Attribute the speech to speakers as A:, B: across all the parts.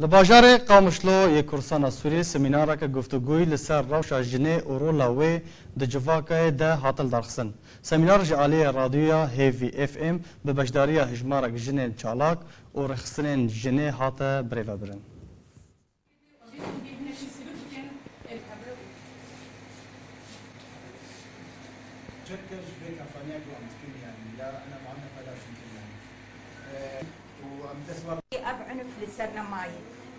A: لباجار قامشلو یک کورسان سوری سمیناره که گفتگوی لسر روش جنه اورولا و د جواکای ده هاتل درخسن. سمینار جعالی رادیویا هیوی اف ام به بشداری هجمارک جنه چالاک و رخصتن جنه هات بریو برن.
B: أبعنف لسرنا ماي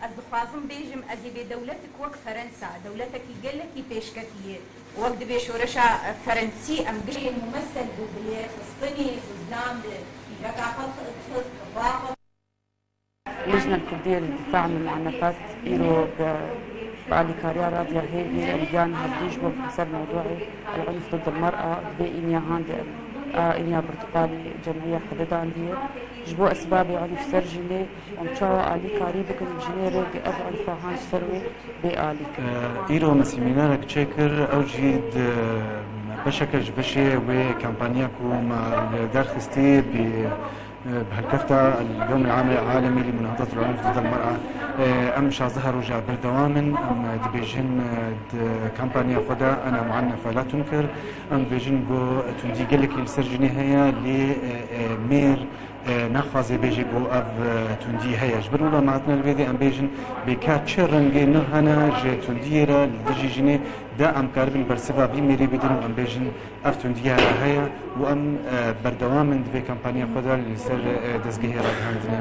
B: از بخوازم بيجم ازي بدولتك وقت فرنسا دولتك يقلك بيشكتيه وقت بيشورشا فرنسي ام قلي ممثل ببليه فلسطيني بزلام يقع خلص باقة
C: اللجنة الكردية للدفاع عن المعنفات إيرو بعلي كاريا راضية هيفي لجان هديج بحسب موضوعي العنف ضد المرأة بإنيا هاند إنيا برتقالي جمعية حددا عندي جبو أسبابي عنف سرجلي ومشاو علي كاري بكن بجنيرك أفعل فهانش سروي بآلي
D: إيرو مسيمينارك تشكر أوجد بشكل بشي وكامبانياكو مع درخستي بهالكفتا اليوم العالمي لمناهضة العنف ضد المرأة أم ظهر رجع بردوام أم دبيجن كامبانيا خدا أنا معنفة لا تنكر أم بيجن جو تندي قلك السرجني هي لمير نخوازي بيجي بو أف تندي هي جبروا لا معتنا البيدي أم بيجن بكات شرنجي نهنا جي تنديرا لدجي جني دا أم كاربن برسفا بيميري بدن أم بيجن أف تنديها هي وأم بردوام دبي كامبانيا خدا لسر دزجيها رادهاندنا